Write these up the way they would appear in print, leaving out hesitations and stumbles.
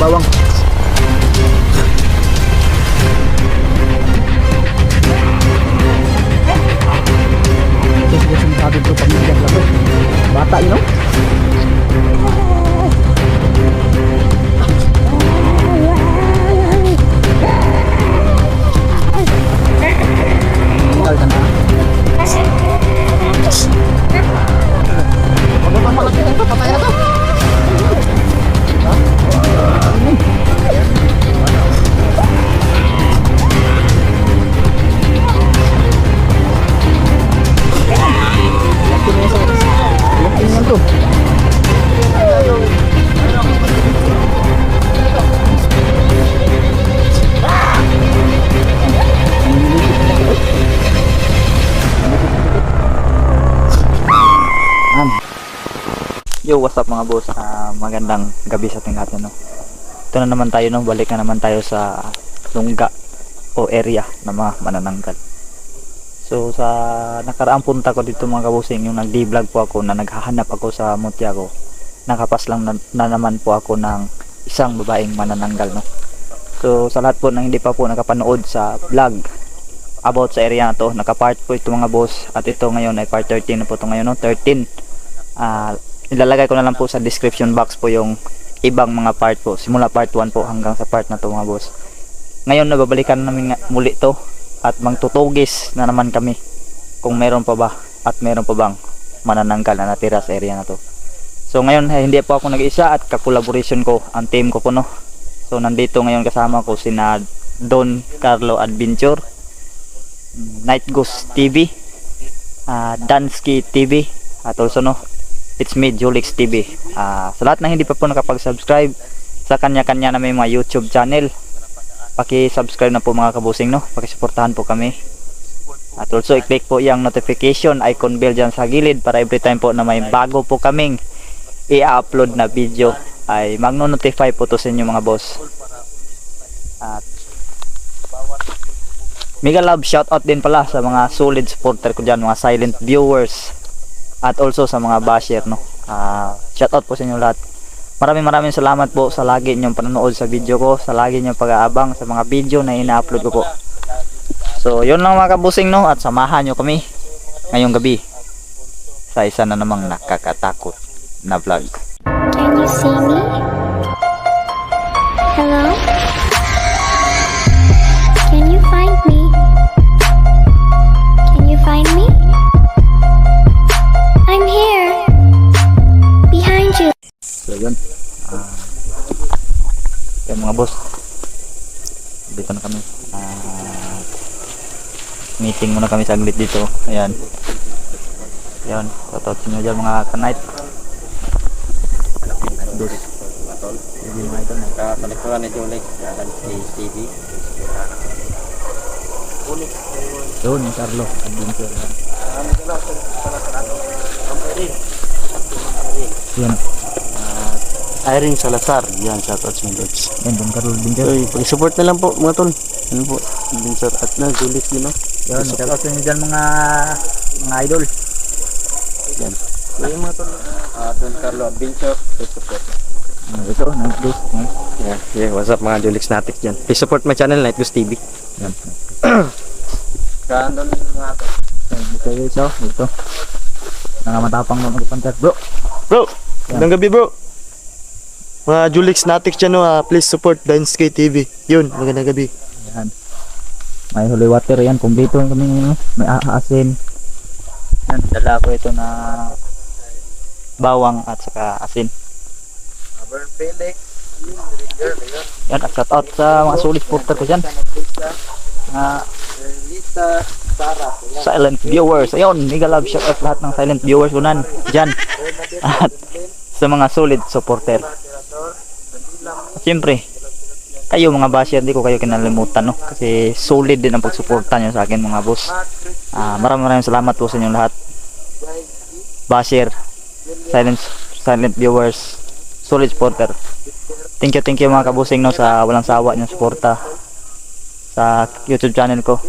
bawang. Kasi sabi ko pamilya lang eh. Bata yun, no? Tinggal ka na. Patay na to. Tingnan to. Yo, what's up mga boss? Magandang gabi sa ating lahat, no? Ito na naman tayo, no? Balik na naman tayo sa lungga o area ng mga manananggal. So sa nakaraang punta ko dito mga kabusing, yung nag-vlog po ako na naghahanap ako sa mutya ko, nakapas lang na naman po ako ng isang babaeng manananggal, no? So sa lahat po na hindi pa po nakapanood sa vlog about sa area na to, nakapart po ito mga boss, at ito ngayon ay part 13 na po ito ngayon, no? 13. Ilalagay ko na lang po sa description box po yung ibang mga part po, simula part 1 po hanggang sa part na to mga boss. Ngayon nababalikan namin muli to at magtutugis na naman kami kung meron pa ba at meron pa bang manananggal na natira sa area na to. So ngayon hindi po ako nag-isa at ka-collaboration ko ang team ko po, no? So nandito ngayon kasama ko sina Don Carlo Adventure, Night Ghost TV, Dansky TV, at also, no, it's me, Julix TV. Sa lahat na hindi pa po nakapag-subscribe sa kanya-kanya na may mga YouTube channel, paki-subscribe na po mga kabusing, no? Paki-suportahan po kami. At also i-click po yung notification icon bell dyan sa gilid para every time po na may bago po kaming i-upload na video ay magno-notify po to sa inyo mga boss. At mega love shoutout din pala sa mga solid supporter ko dyan, mga silent viewers, at also sa mga basher, no? Shoutout po sa inyo lahat. Maraming salamat po sa lagi nyong panonood sa video ko, sa lagi nyong pag-aabang sa mga video na ina-upload ko po. So yun lang mga kabusing, no? At samahan nyo kami ngayong gabi sa isa na namang nakakatakot na vlog. Can you see me? Hello? Can you find me? Can you find me? I'm here. Behind you. So yun, yan mga boss, dito na kami. Meeting muna kami saglit dito. Ayan, yan, shoutout nyo dyan mga ka-night. Dos mga ito na Kalikuran ni Julix dan TV. yun, Carlo Adventure. Yan, Irene Salazar, yan, shoutout sa Julix. yan, Don Carlo Adventure. Oy, pag-support na lang po mga tol. Ano po, Adventure at na Julix din, no? Yan, shoutout nyo dyan mga idol. Yan. So yung mga tol, Don Carlo Adventure, support. Ito, Night Ghost. Yeah, what's up mga Julix Natic dyan. Please support my channel, Night Ghost TV. Yan. Kaandon mga tol. Ito. Nangamatapang mo mag-contact, bro. Bro, magandang gabi bro. Mga Julix Natic dyan, no, please support Dansky TV. Yun, magandang gabi. Yan. May holy water yan, kumpleto kami, no? May asin. Yan, dala ko ito na bawang at saka asin. Burn Felix, Yan, at shout out sa mga solid supporter ko dyan. Lisa, Sarah. Silent viewers. Ayun, mega love shout out lahat ng silent viewers ko nan dyan. At sa mga solid supporter. Siyempre, kayo mga basher, hindi ko kayo kinalimutan, no? Kasi solid din ang pagsuporta nyo sa akin mga boss. Maraming salamat po sa inyong lahat. Basher, silent viewers, solid supporter. Thank you mga kabusing, no, sa walang sawa nyo suporta sa YouTube channel ko.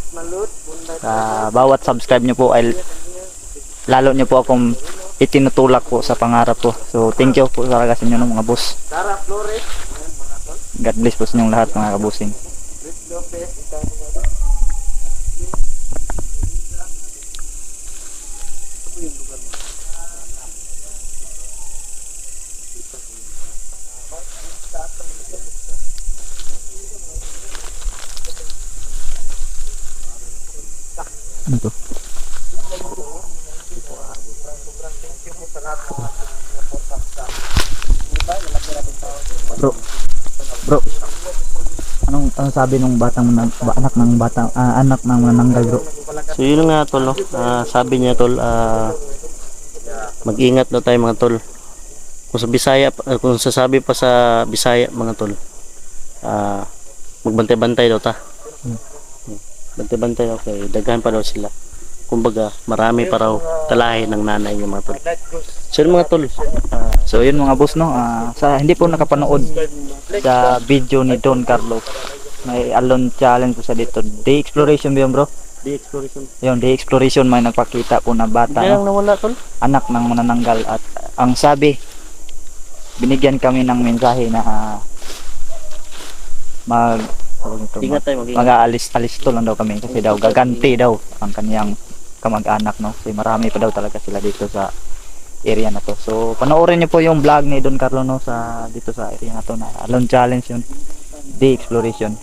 Sa bawat subscribe nyo po ay lalo nyo po akong itinutulak po sa pangarap ko. So thank you po talaga sa inyo, no, mga boss. God bless po sa inyong lahat mga kabusing. Ano to? Bro, anong sabi nung batang anak ng batang anak ng manananggal bro? So yun nga tol, no? Sabi niya tol, mag-ingat daw tayo mga tol. Kung sa Bisaya, kung sasabi pa sa Bisaya mga tol, magbantay-bantay daw ta. Bantay-bantay daw kay daghan pa daw sila. Kumbaga, marami pa raw talahin ng nanay niya mga tol. So yun mga tol, So yun mga boss no, sa hindi po nakapanood sa video ni Don Carlo, may alone challenge po sa dito. Day exploration ba yun bro? the exploration. Yun, day exploration may nagpakita po na bata, Hindi lang no? nawala tol. Anak ng manananggal at ang sabi, binigyan kami ng mensahe na Ingat tayo, mag-ingat. mag-aalis-alis to lang daw kami kasi daw gaganti daw ang kaniyang kamag-anak no. Kasi marami pa daw talaga sila dito sa area na to. So panoorin niyo po yung vlog ni Don Carlo no sa dito sa area na to na alone challenge yun. Day exploration.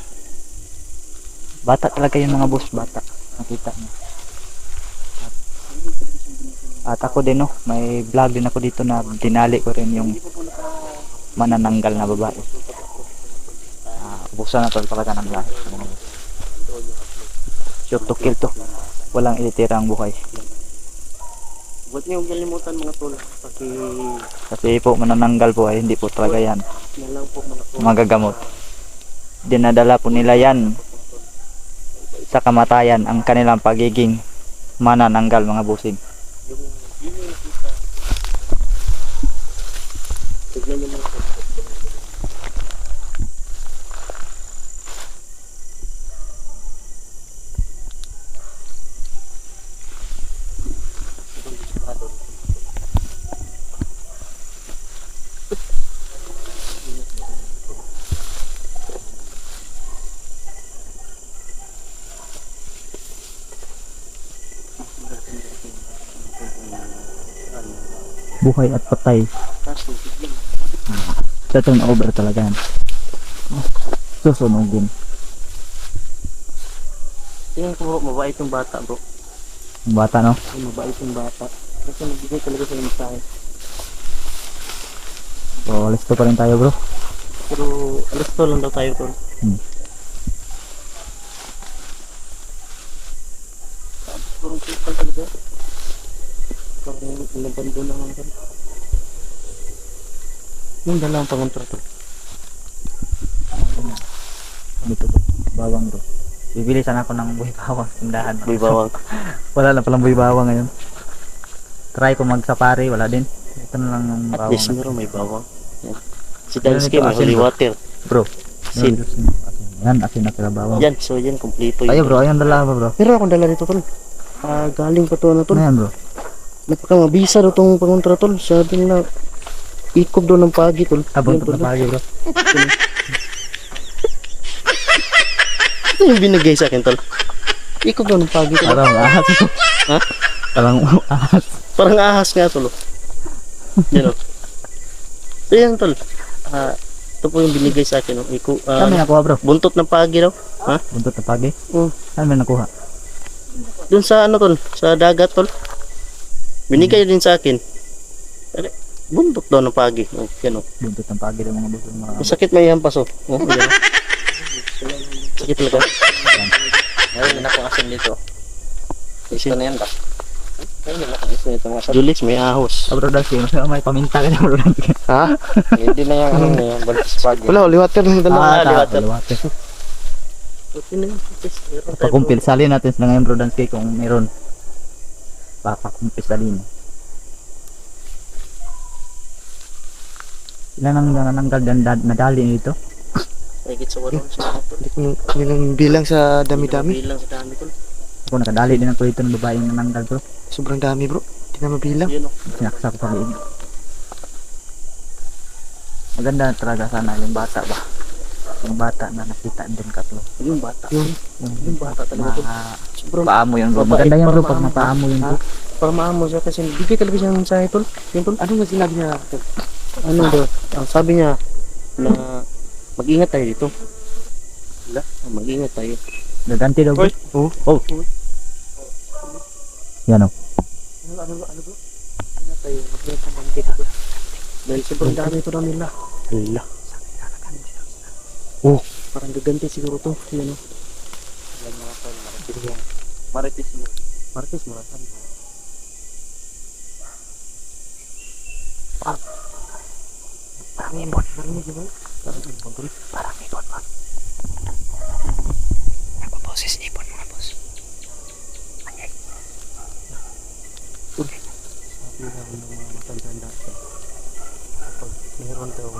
Bata talaga yung mga boss, bata. Nakita niyo. At ako din no, may vlog din ako dito na dinali ko rin yung manananggal na babae. Ubusan na to talaga ng lahat. Shoot to kill to. Walang ilitira ang buhay. Huwag niyo kalimutan mga tol. Kasi po manananggal po ay hindi po talaga yan Lang po mga tol. magagamot. Dinadala po nila yan sa kamatayan ang kanilang pagiging manananggal mga busing. Tignan niyo mga tol. Buhay at patay. Sa turn over talaga yan. Susunugin. Tingnan ko bro, mabait yung bata bro. Ang bata no? Ay, mabait yung bata. Kasi nagbigay talaga sa mensahe. So alis to pa rin tayo bro. Pero alas to lang daw tayo tol. Parang sipal talaga. Parang inabando na lang tol. Yung dalawang pangontra tol. Dito bro. Bawang bro. Bibili sana ako ng buhay bawang sa tindahan. Boy bawang. Wala na palang buhay bawang ngayon. Try ko mag-safari, wala din. Ito na lang yung At bawang. least meron may bawang. Yan. Si Meron Dansky ito, may asin, holy bro. water. Bro. Asin. Yan, asin na sila bawang. Yan, so yan, kompleto Ayo bro, ayun dala ba bro? Pero akong dala nito tol. Galing pa to na tol. Ano yan bro? Napaka-mabisa daw tong pangontra tol. Sabi nila, ikob daw ng pagi tol. Buntot na pagi bro. Ito yung binigay sa akin tol. Ikob daw ng pagi tol. Parang ahas. Ha? Parang ahas. Parang ahas nga tol. Yan o. So yan tol. Ito po yung binigay sa akin. Saan may nakuha bro? Buntot ng pagi daw. Ha? Buntot na pagi? Oh. Saan may nakuha? Dun sa ano tol, sa dagat tol. Binigay din sa akin. Buntot daw ng pagi. Oh, yan o. Buntot ng pagi ng mga buto. Ang sakit may hampas o. Oh, yan o. Sakit talaga. Ngayon na akong asin dito. Ito na yan ba? Ngayon na akong asin dito mga Julix, may ahos. Bro Dansky, may paminta ka na bro Dansky. Ha? Hindi na yung ano na yan. Balis pagi. Wala, holy water ng dalawa. Liwate. Pakumpil, salin natin sila ngayon bro Dansky kung meron. Papakumpil salin. Ilan ang nananggal nadali nito? Higit sa walong sa tol. Hindi lang bilang sa dami-dami. Bilang sa dami tol. Ako nakadali din ako dito ng babaeng nananggal bro. Sobrang dami bro. Hindi na mabilang. Yan o. Sinaksak pa rin. Maganda talaga sana yung bata ba. Yung bata na nakita din ka bro. Yung bata. Yung bata talaga to. Sobrang paamo yun bro. Maganda yan bro pag napaamo yun bro. Para maamo siya kasi bigay talaga siya ng mensahe tol. Yung tol. Ano nga sinabi niya? Ano bro? Ang sabi niya na mag-ingat tayo dito. Wala, mag-ingat tayo. Gaganti daw bro. Oh. Yan o. Ano bro? Ingat tayo. Mag-ingat tayo dito. Dahil sobrang dami ito na nila. Hala. Oh, parang gaganti siguro to. Yan o. Yan mga tol, maritis yan. Maritis mo. Maritis mo. Parang ibon. Parang ibon. Parang ibon tol. Parang ibon man. Nagbaboses ibon mga boss. Anyay. Sabi lang ng mga matanda kapag meron daw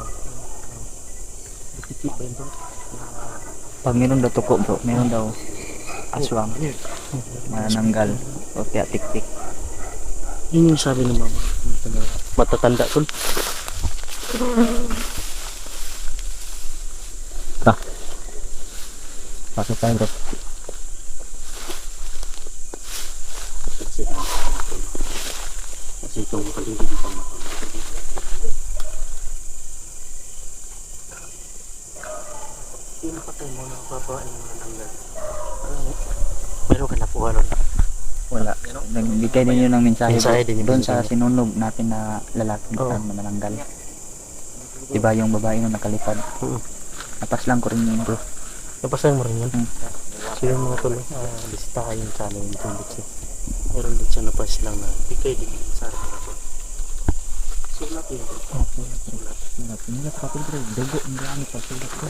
dikiti ba yun tol? Pag meron daw tuko bro, meron daw aswang, manananggal, o kaya tik-tik. Yun yung sabi ng mga matatanda tol. Pasok tayo bro. Kasi itong paligid dito yung nakatay mo na babae mo na nanggal. Meron ka nakuha ron. Wala. Nagbigay din yun ng mensahe, Mensahe bro. din yung Doon mensahe. sa sinunog natin na lalaki Oo. na manananggal. Diba yung babae nung nakalipad? Napas lang ko rin yun bro. Napasayan mo rin yun. So yung mga tuloy, bisita kayo sa ano yung tumbit siya. Meron din siya napas lang na bigay din sa akin na tuloy. Sulat yun. Sulat. Sulat kapil bro. Dugo. Ang gamit pa sulat bro.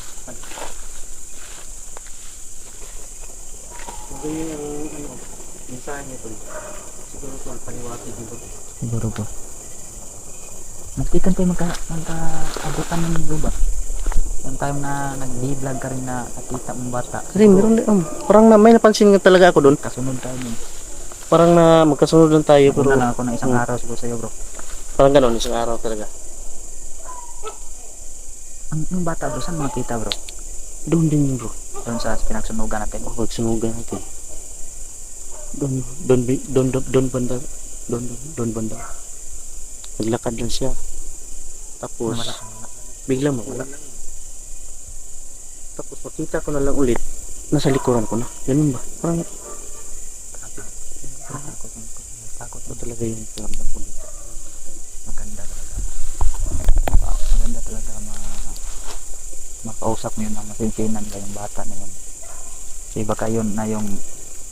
So yun ang mensahe niya tuloy. Siguro ito ang paniwati din bro. Siguro bro. Magtikan tayo magka-abutan ng bro ba? Yung time na nag-vlog ka rin na nakita mong bata. Kasi meron din, parang may napansin nga talaga ako doon. Kasunod tayo nun. Parang na magkasunod lang tayo pero Pero lang ako ng isang araw siguro sa'yo bro. parang gano'n isang araw talaga. Yung bata bro, saan makita bro? Doon din yun bro. Doon sa pinagsunugan natin. O pagsunugan natin. Doon banda. Naglakad lang siya. Tapos biglang mawala. Tapos makita ko na lang ulit. Nasa likuran ko na. Ganun ba? Parang takot ko talaga yung paramdam ko dito. Maganda talaga. Maganda talaga makausap mo yun na masinsinan ka yung bata na yun. Kasi baka yun na yung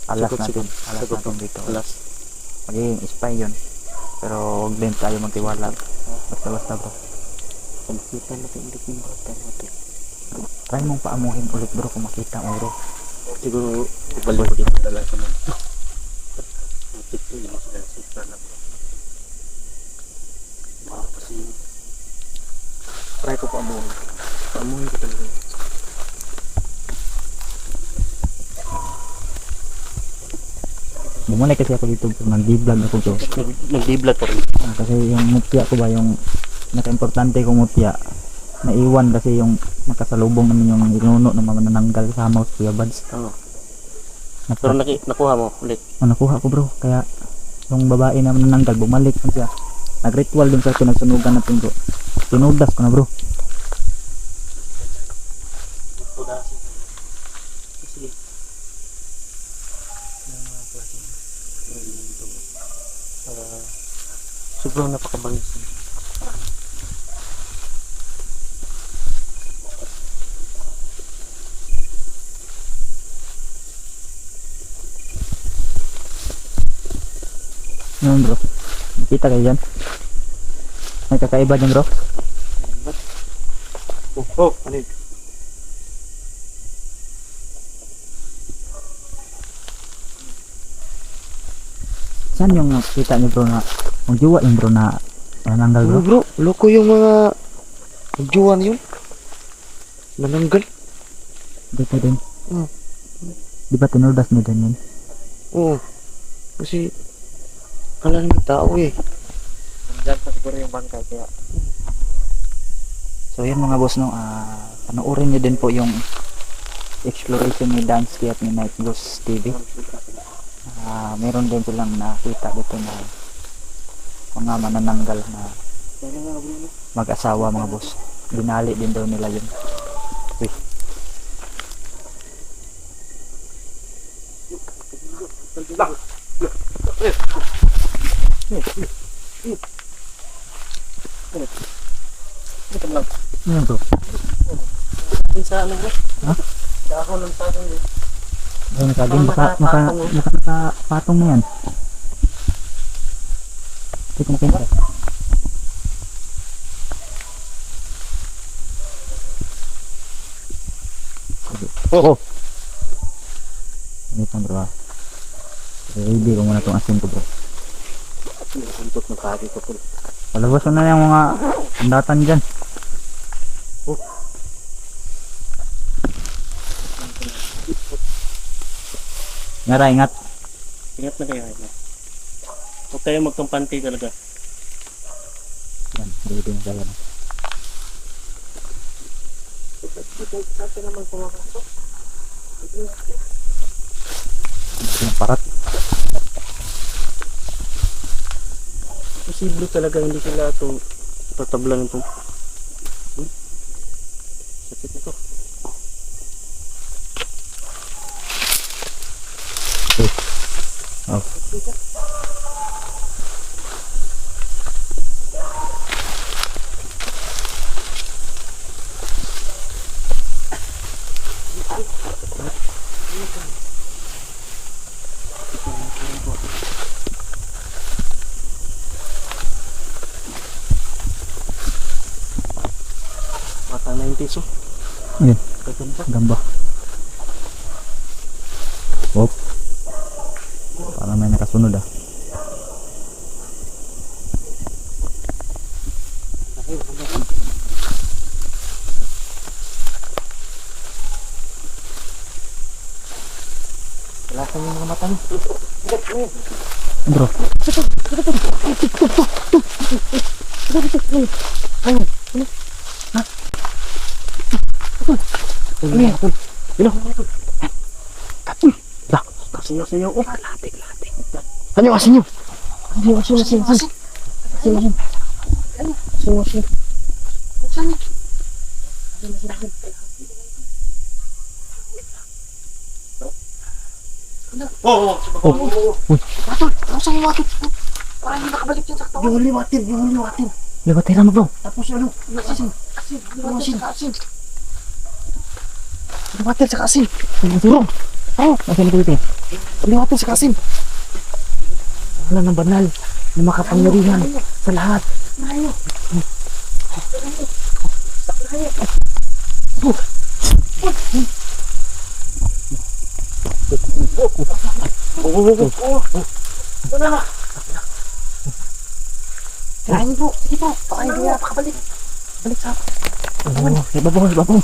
alas natin. Alas Sagot natin ko. dito. Alas. Magiging spy yun. Pero huwag din tayo magtiwala. Basta-basta bro. Kung makita natin ulit yung bata natin. Try mong paamuhin ulit bro kung makita mo bro. Siguro ibalik ko dito talaga naman. Ito yung sila lang. Kasi try ko paamuhin. Paamuhin ko talaga. Bumalik kasi ako dito bro. Nag-vlog ako bro. Nag-vlog ko rin. Kasi yung mutya ko ba yung naka-importante kong mutya naiwan kasi yung nakasalubong namin yung inuno ng mga nananggal sa house Kuya Bads. Oo. Pero nakuha mo ulit. Nakuha ko bro, kaya yung babae na nananggal bumalik na siya. Nag-ritual dun sa pinagsunugan natin bro. Sinudas ko na bro. Sobrang napakabangis. Yun bro. Nakita kayo dyan? May kakaiba dyan bro? Ano yun? Saan yung nakita niyo bro na ang jowa yung bro na nananggal bro? Ano bro? Loko yung mga magjuwan yun. Mananggal. Dito din. Hmm. Di ba tinudas niyo din yun? Oo. Kasi kala naman tao eh. Diyan pa siguro yung bangkay kaya. So yun mga boss no, Panoorin nyo din po yung exploration ni Dansky at ni Night Ghost TV. Meron din silang nakita dito na mga manananggal na mag-asawa mga boss. Binali din daw nila yun. Uy. Ano bro? Sa ano bro? Ha? Sa ako ng saging bro. Ayun saging, baka nakapatong na yan. Hindi ko makita. Oo. Ano itong bro? Ready ko muna itong asin ko bro. Suntok ng kaki ko po. Palabas na yung mga andatan dyan. Ngara, ingat. Ingat na kayo. Huwag kayo magkampante talaga. Yan, ready na tayo. Yung parat. Posible talaga hindi sila ito tatablan ito. Sakit ito. Oh. Mata 90s oh. Ayan, Kaganda. gamba. Hop. Parang may nakasunod ah. Walasan yung mga mata niyo. Bro, Ano yan? Ano? Kasinyo sa iyo. Oh, latik. Ano yung asin nyo? Ano yung asin? Oo. liwatin mo bro. Tapos ano? Asin. Liwatin sa kasin. Turong. Oh, nasa nito ito. Liwatin sa kasin. Wala ng banal na makapangyarihan sa lahat. Kirahin po. Sige po. Baka hindi na pakabalik. Balik sa ako. Oh,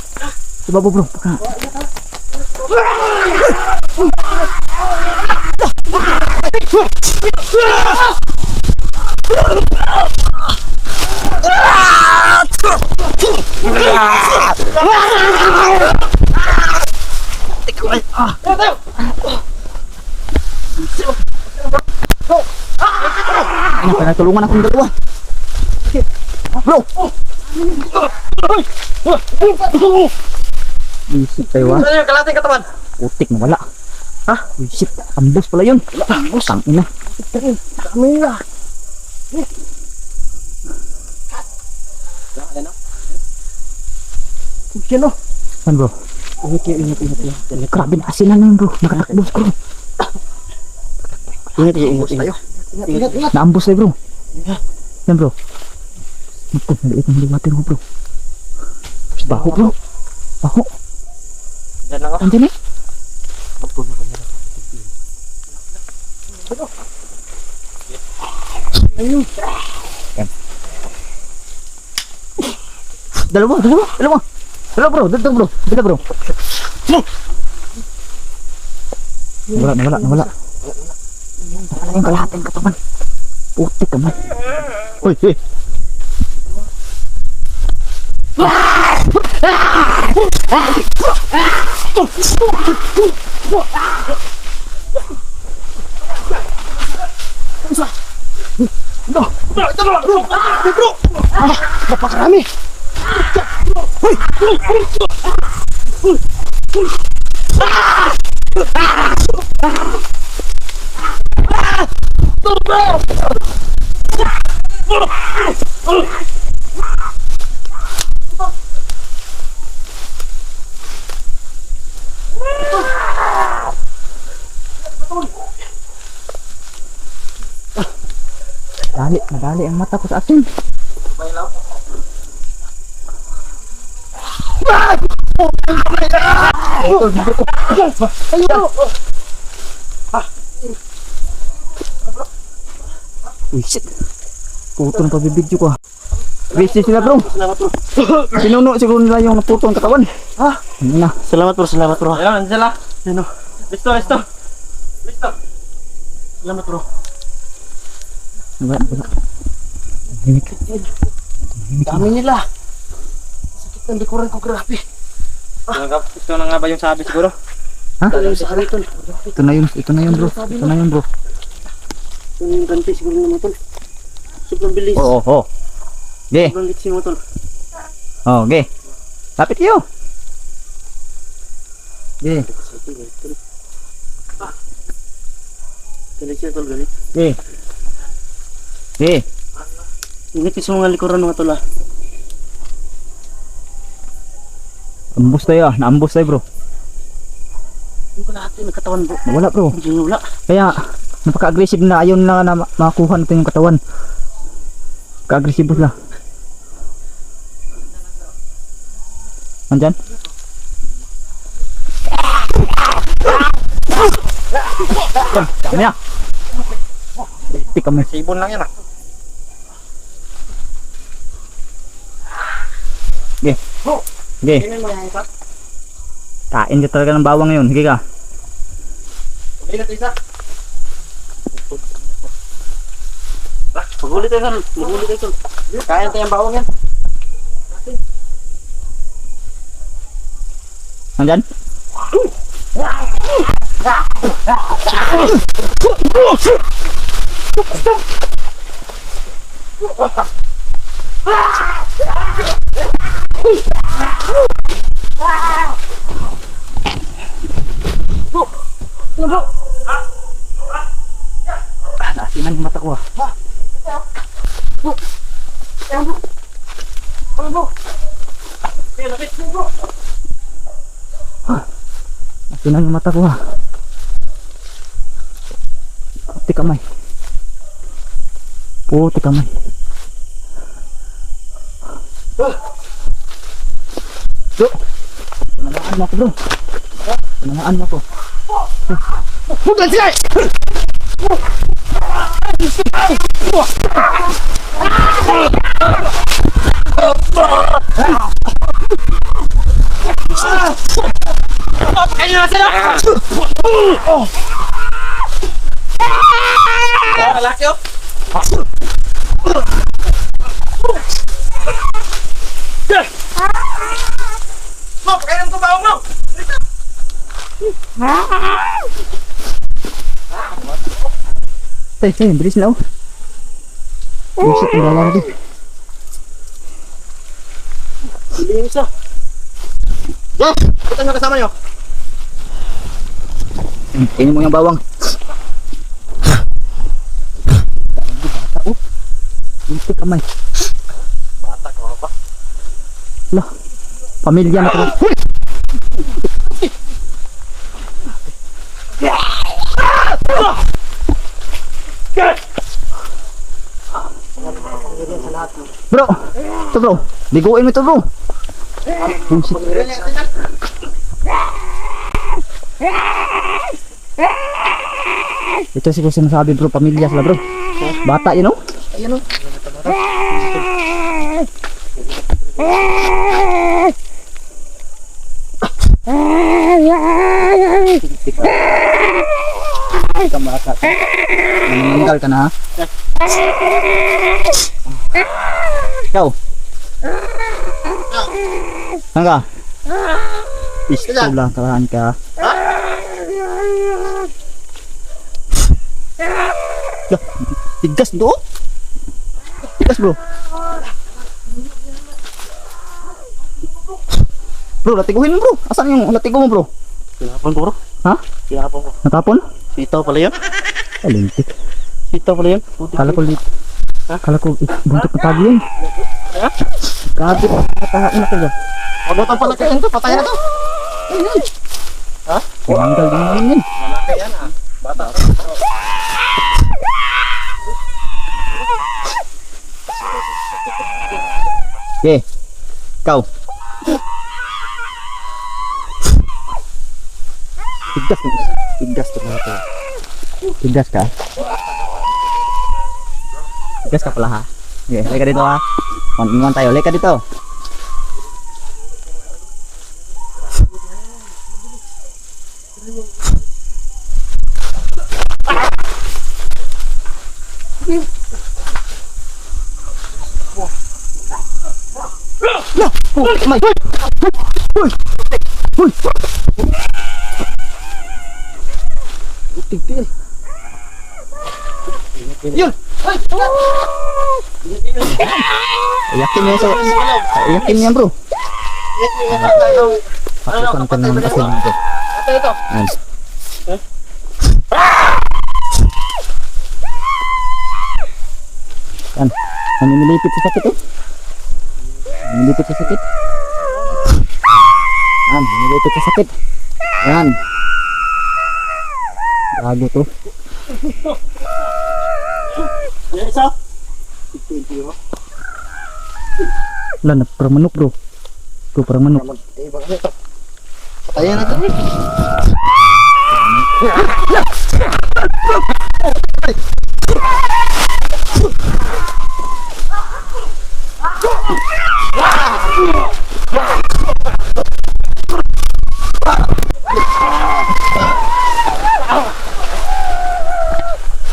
si Babo bro. Baka. Ano pa natulungan akong dalawa. Bro. Isip tayo ah. Ano yung kalating katawan? Utik na wala. Ha? Isip. Ambos pala yun. Ambos. Ang ina. Kami na. Yan o. Saan bro? Ingat. Grabe na asinan na yun bro. Nakatakbos bro. Ingat. Naambos tayo bro. Yan bro. Naku, maliit ang liwatin mo bro. Baho bro. Baho. Diyan lang ako. Andiyan eh. Ayun. Yan. Dalawa bro. Dito bro. Nawala. Nawala yung kalahating katawan. Putik naman. Uy. Napakarami! Nadali ang mata ko sa asin. Uy, shit. Putol pa bibidyo ko. Busy sila bro. Salamat bro. Pinuno siguro nila yung naputol ang katawan. Ha? Ano na? Salamat bro. Ayun, sila. Ano? Listo. Salamat bro. Wala. Himik. Dami nila. Sakit ng likuran ko, grabe. Ito na nga ba yung sabi siguro? Ha? Ito yung sa akin tol. Ito na yun bro. Ito na yun bro. Ito yung ganti siguro naman tol. Sobrang bilis. Oo. Ge. Sobrang litsin mo tol. Oh, ge. Lapit kayo. Ge. Galit siya tol, galit. Ge. Ge. Ingat yung sa mga likuran mga tol ah. Ambus tayo ah. Naambus tayo bro. Hindi ko lahat yung nagkatawan bro. Wala bro. Hindi wala. Kaya napaka-aggressive na ayaw na makakuha natin yung katawan. Ka-aggressive sila. Nandyan? Dami na. Tik kami. Sibon lang yan ah. Sige. Kain ka talaga ng bawang ngayon. Sige ka. Okay na ito isa. Magulit tayo tol. Kaya natin yung bawang yan. Nandyan? Naasiman yung mata ko ah. Naasiman yung mata ko ah. Puti kamay. Puti kamay. Bro, tinamaan mo ako bro. Tinamaan mo ako. Huwag siya! Lalaki oh. Mo, pakainin ko bawang mo. Tay, bilis na oh. Bisit ang bawang natin. Hindi yung isa. Ito yung kasama nyo. Tingnan mo yung bawang. Bata oh. Puti kamay. Bata ka pa. Lah, pamilya na pala. Bro, ito bro. Liguin mo ito bro. Bullshit. Ito siguro sinasabi bro, pamilya sila bro. Bata yun oh. Ayan o. Ikaw bata. Nananggal ka na ha? Ikaw. Saan ka? Pisto lang, tahan ka. Lah, tigas do. Tigas bro. Bro, latiguhin mo bro. Asan yung latigo mo bro? Kinapon po bro. Ha? Kinapon po. Natapon? Sitaw pala yan. Ay, lintik. Sitaw pala yan. Kala ko buntot na tagi yun. Ha? Grabe, matahain na kayo. Mabutan pala kayo to. Patay na to. Ha? Tanggal din yun. Malaki yan ah. Bata. Okay. Ikaw. Tigas mo. Tigas to mga to. Tigas ka. Tigas ka pala ha. Okay, leka dito ha. One tayo. Leka dito. May. Hoy. Tigil. Yun. Yakin mo sa. Yakin yan bro. Pakusan ka naman kasi nito. Ito. Yan. Yan. Namimilipit sa sakit oh. Namimilipit sa sakit. Yan, namimilipit sa sakit. Yan. Gago to. Yan isa. Wala na, parang manok bro. Bro, parang manok. Patayin na to.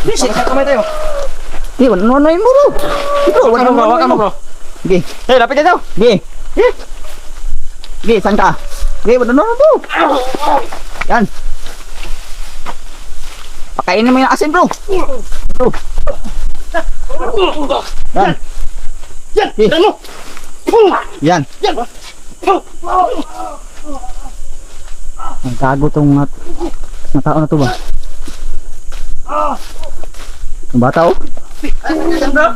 Bisik, kamay tayo. Di, ano yun bro? Bro, Wakan mo bro. Sige. Hey, lapit dito. Sige. Sige, saan ka? Sige, ano bro? Yan. Pakainin mo yung asin bro. Bro. Yan. Yan, Sige. tara mo. Yan. Yan. Ang gago tong mga tao na to ba? Ang bata oh. Yan bro.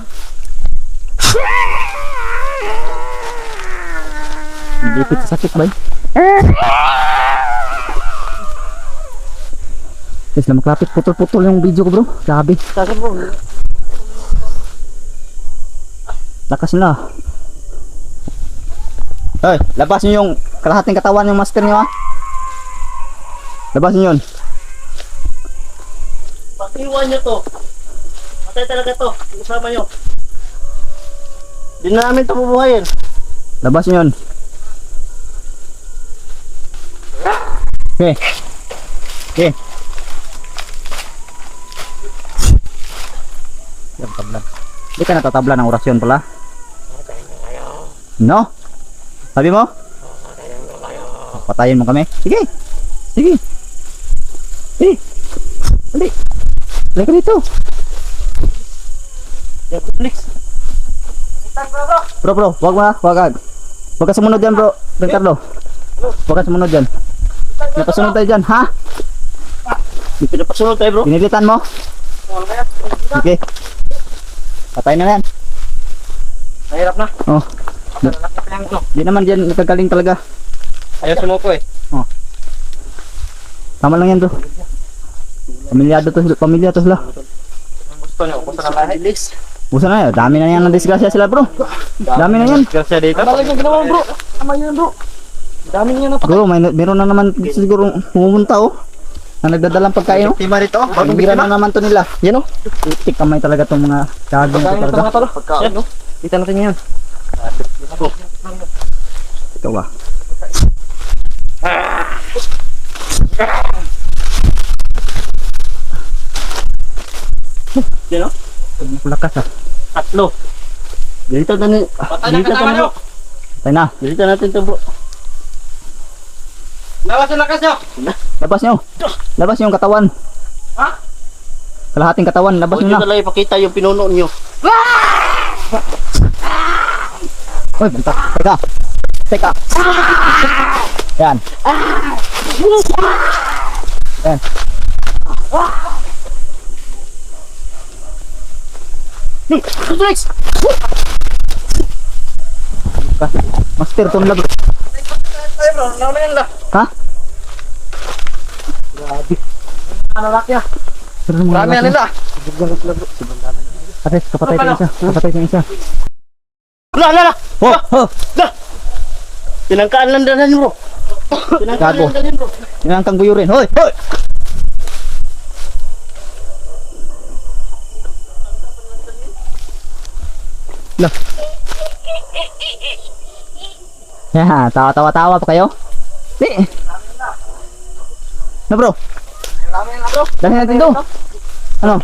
Dipit sa sakit ba? Guys, na maklapit putol-putol yung video ko bro. Grabe. Sasan bro. Lakas na. Hoy, labas niyo yung kalahating katawan yung master niyo ha. Labas niyo yun. Pag-iwan nyo to. Patay talaga to. Usama nyo. Di na namin ito bubuhayin. Labas niyo yun. Okay. Okay. Yung tablan. Hindi ka natatabla ng orasyon pala. No? Sabi mo? Patayin mo kami? Sige. Sige. Sige. Dali. Dali ka dito. Yan, Netflix. Bro, wag mo ha. Wag ka sumunod dyan bro. Ben Carlo. Wag ka sumunod dyan. Napasunod tayo dyan, ha? Pinapasunod tayo bro. Pinilitan mo? Okay. Patay na yan. Mahirap na. Oh. Malaki pa yung Di naman dyan nagkagaling talaga. Ayaw sumuko eh. Tama lang yan bro. Pamilya to sila. Ang gusto nyo, gusto na bahay. Busa na yan. Dami na yan ng disgrasya sila bro. Dami na yan. Disgrasya dito. Ang yung ginawa bro. Tama yun bro. Dami niya na Bro, meron na naman siguro pumunta oh. Na nagdadalang pagkain oh. Tima dito. Bagong bira na naman to nila. Yan oh. Tik kamay talaga tong mga kagong to talaga. Yan no. Kita natin yan. Ito ba? Yan no. Lakas ah. Tatlo. Dito na ni. Patay na kasama nyo. Patay na. Dito natin to bro. Lawas yung lakas nyo! Labas nyo. Labas nyo yung katawan. Ha? Kalahating katawan, labas Huwag nyo nyo na. na lang ipakita yung pinuno nyo. Uy, banta. Teka. Teka. Yan. Yan. Master, tunlag. Ay bro, nauna yan lang. Ha? Ano laki ah? Pero mga Marami yan nila. Ate, kapatay ko yung isa. Kapatay ko yung isa. La! Oh, oh. Pinangkaan lang dalan bro. Pinangkaan Gago. lang dalan bro. Yan ang kang guyurin. Hoy! Hoy! Lah. Ya, tawa-tawa pa kayo? Di. Na bro, Marami yan bro. dalhin natin to. Ano?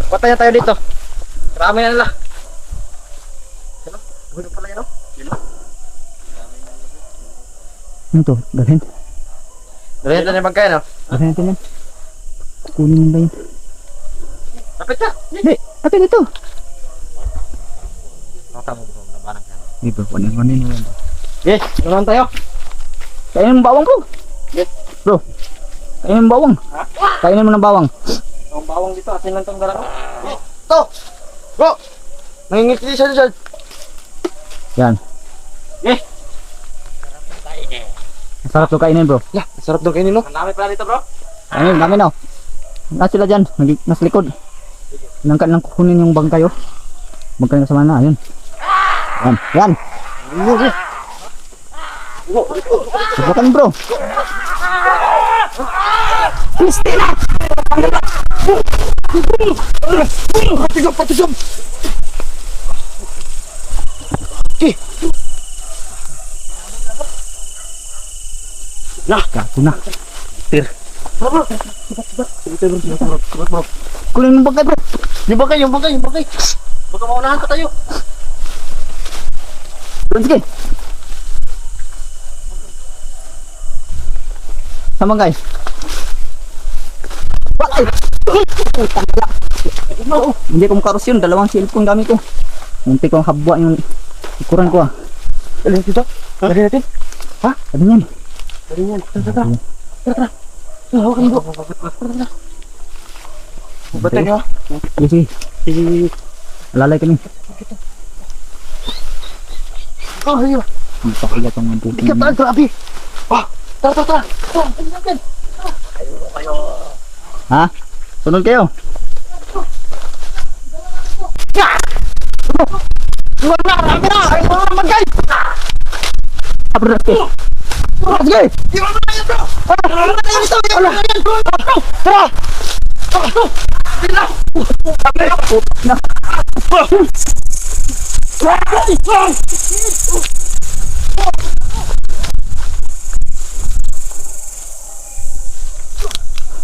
Patay na tayo dito. Marami yan nila. Gulo pala yan oh. Ano to? Dalhin. Dali natin yung pagkain oh. Dalhin natin yan. Kunin mo ba yun? Lapit ka. Hindi, atin ito. Tama bro, nabanang yan. Hindi bro, kunin mo yan. Yes, naman tayo. Kainin mo bawang bro. Yes. Bro, kainin mo bawang. Ha? Kainin mo ng bawang. Ang bawang dito, asin lang tong dala ko. To! Bro! Nangingiti siya dyan. Yan. Eh! Masarap to kainin bro. Ya, sarap dong kainin no. Ang dami pala dito bro. Ayun, dami na. Nasa sila dyan, nasa likod. Nangkat lang kukunin yung bangkay oh. Bangkay na sa mana, ayun. Yan, yan. Subukan bro. Patigam! Gato na. Bro. Kunin mo bangkay bro. Yung bangkay. Baka maunahan pa tayo. Bro, sige. Sa bangkay. Walay! Hindi ko makaros yun, dalawang cellphone gamit ko. Munti kong habwa yung ikuran ko ah. Dali dito. Dali natin. Ano yan? Dali yan. Tara. Hawakan mo. Tara. Batay ka. Sige, sige. Alalay kami. Oh, ayo. Ang pakiga tong mga puto. Ikat tayo, grabe. Tara. Ha? Sunod kayo. Magay! Abro na kayo. Sige! Tara!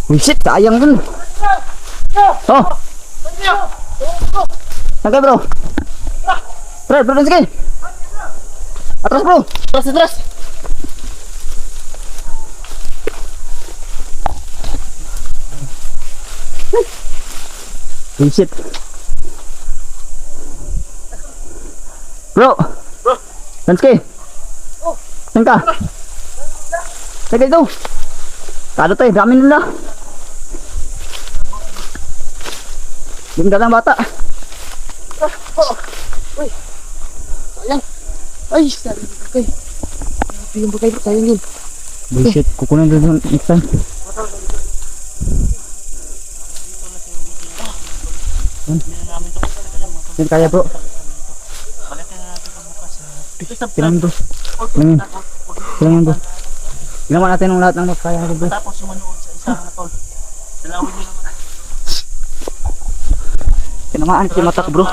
Uy, shit, sayang dun. Oh! Nagay bro. Bro, sige. Atras bro. Atras. Uy, shit. Bro. Lansky. Saan ka? Sige ito. Kado tayo, dami nila. Yung dalang bata. Ay, sabi ko kay. Grabe yung bagay bro, sayang yun. Uy, shit, kukunin doon yung next time. Yan kaya bro. Kailangan bro. Kailangan bro. Ginawa natin ng lahat ng kaya bro. Tapos sumanood sa isa na tol. Dalawin niyo naman. Tinamaan ko yung mata ko bro.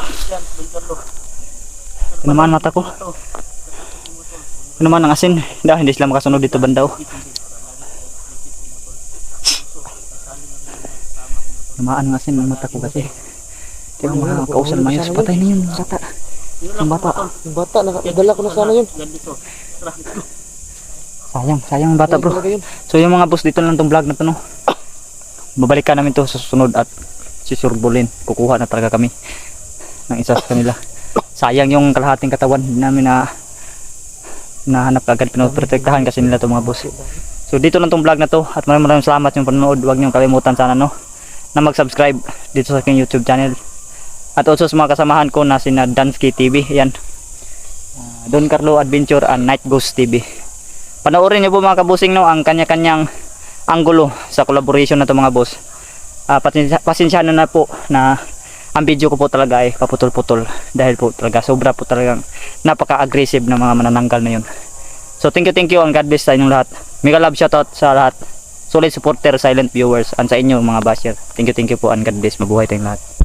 Tinamaan mata ko. Tinamaan ang asin. Hindi sila makasunod dito bandaw. Tinamaan ang asin ng mata ko kasi. Hindi ko makakausal mayos. Patay na yun bata. Yung bata. Yung bata, nadala ko na sana yun. Sayang bata bro. So yung mga boss, dito lang tong vlog na to no. Babalikan namin to sa susunod at si Sir Bolin, kukuha na talaga kami ng isa sa kanila. Sayang yung kalahating katawan, hindi namin nahanap agad, pinoprotektahan kasi nila to mga boss. So dito lang tong vlog na to at maraming salamat yung panonood. Huwag niyong kalimutan sana no na mag-subscribe dito sa aking YouTube channel. At also sa mga kasamahan ko na sina Dansky TV, yan. Don Carlo Adventure and Night Ghost TV. Panoorin niyo po mga kabusing no ang kanya-kanyang anggulo sa collaboration na to mga boss. Pasensyahan na po na ang video ko po talaga ay paputol-putol dahil po talaga sobra po talagang napaka-aggressive na mga manananggal na yun. So thank you and God bless sa inyong lahat. Mega love shoutout sa lahat. Solid supporter, silent viewers, and sa inyo mga basher. Thank you po and God bless. Mabuhay tayong lahat.